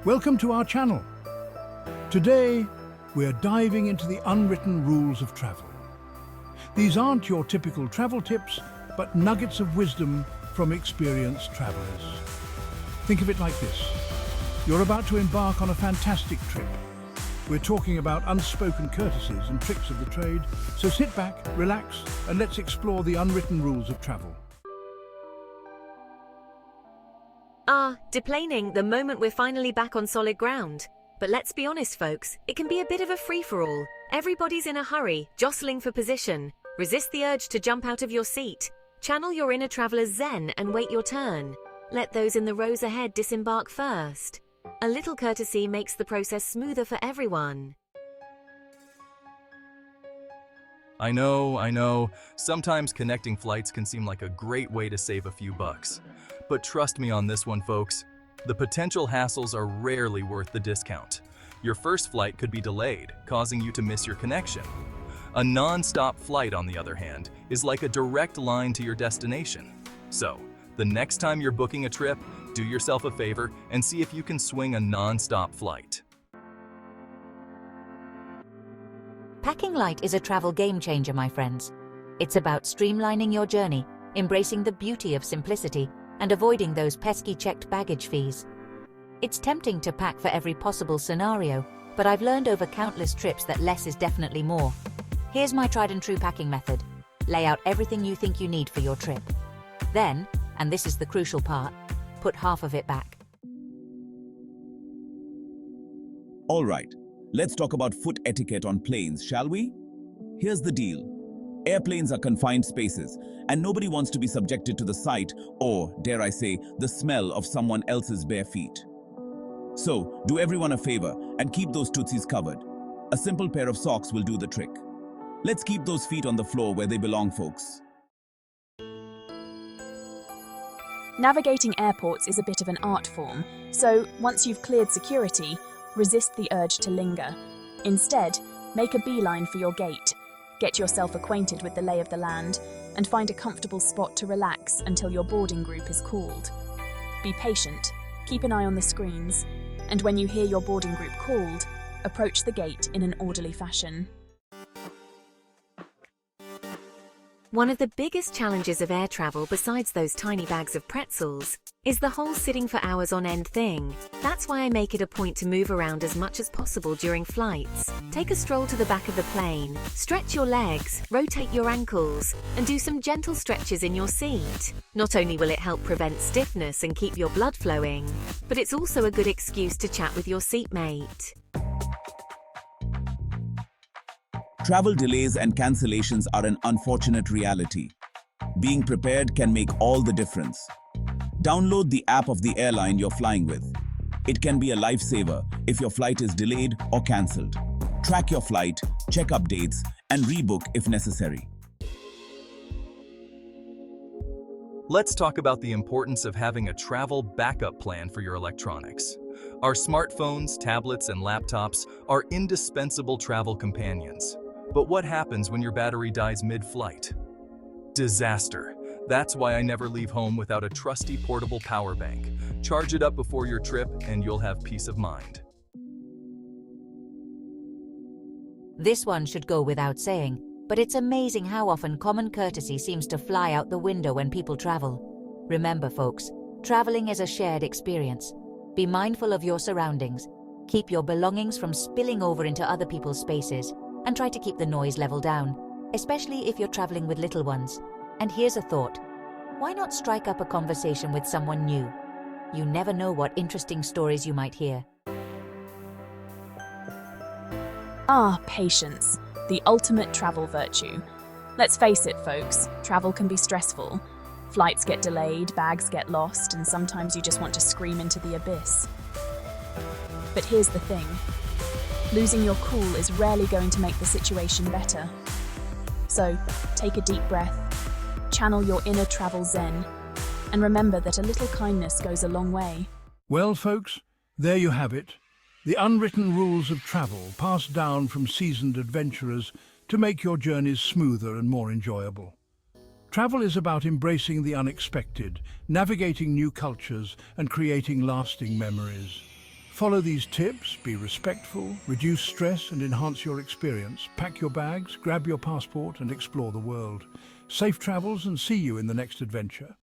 Welcome to our channel. Today, we're diving into the unwritten rules of travel. These aren't your typical travel tips, but nuggets of wisdom from experienced travelers. Think of it like this. You're about to embark on a fantastic trip. We're talking about unspoken courtesies and tricks of the trade, so sit back, relax, and let's explore the unwritten rules of travel. Deplaning the moment we're finally back on solid ground. But let's be honest, folks, it can be a bit of a free-for-all. Everybody's in a hurry, jostling for position. Resist the urge to jump out of your seat. Channel your inner traveler's zen and wait your turn. Let those in the rows ahead disembark first. A little courtesy makes the process smoother for everyone. I know. Sometimes connecting flights can seem like a great way to save a few bucks. But trust me on this one, folks. The potential hassles are rarely worth the discount. Your first flight could be delayed, causing you to miss your connection. A non-stop flight, on the other hand, is like a direct line to your destination. So, the next time you're booking a trip, do yourself a favor and see if you can swing a non-stop flight. Packing light is a travel game changer, my friends. It's about streamlining your journey, embracing the beauty of simplicity, and avoiding those pesky checked baggage fees. It's tempting to pack for every possible scenario, but I've learned over countless trips that less is definitely more. Here's my tried and true packing method. Lay out everything you think you need for your trip. Then, and this is the crucial part, put half of it back. All right, let's talk about foot etiquette on planes, shall we? Here's the deal. Airplanes are confined spaces, and nobody wants to be subjected to the sight or, dare I say, the smell of someone else's bare feet. So, do everyone a favor and keep those tootsies covered. A simple pair of socks will do the trick. Let's keep those feet on the floor where they belong, folks. Navigating airports is a bit of an art form, so once you've cleared security, resist the urge to linger. Instead, make a beeline for your gate. Get yourself acquainted with the lay of the land and find a comfortable spot to relax until your boarding group is called. Be patient, keep an eye on the screens, and when you hear your boarding group called, approach the gate in an orderly fashion. One of the biggest challenges of air travel, besides those tiny bags of pretzels, is the whole sitting for hours on end thing. That's why I make it a point to move around as much as possible during flights. Take a stroll to the back of the plane, stretch your legs, rotate your ankles, and do some gentle stretches in your seat. Not only will it help prevent stiffness and keep your blood flowing, but it's also a good excuse to chat with your seatmate. Travel delays and cancellations are an unfortunate reality. Being prepared can make all the difference. Download the app of the airline you're flying with. It can be a lifesaver if your flight is delayed or cancelled. Track your flight, check updates, and rebook if necessary. Let's talk about the importance of having a travel backup plan for your electronics. Our smartphones, tablets, and laptops are indispensable travel companions. But what happens when your battery dies mid-flight? Disaster. That's why I never leave home without a trusty portable power bank. Charge it up before your trip and you'll have peace of mind. This one should go without saying, but it's amazing how often common courtesy seems to fly out the window when people travel. Remember, folks, traveling is a shared experience. Be mindful of your surroundings. Keep your belongings from spilling over into other people's spaces, and try to keep the noise level down, especially if you're traveling with little ones. And here's a thought. Why not strike up a conversation with someone new? You never know what interesting stories you might hear. Patience, the ultimate travel virtue. Let's face it, folks, travel can be stressful. Flights get delayed, bags get lost, and sometimes you just want to scream into the abyss. But here's the thing. Losing your cool is rarely going to make the situation better. So, take a deep breath, channel your inner travel zen, and remember that a little kindness goes a long way. Well, folks, there you have it. The unwritten rules of travel passed down from seasoned adventurers to make your journeys smoother and more enjoyable. Travel is about embracing the unexpected, navigating new cultures, and creating lasting memories. Follow these tips, be respectful, reduce stress and enhance your experience. Pack your bags, grab your passport and explore the world. Safe travels and see you in the next adventure.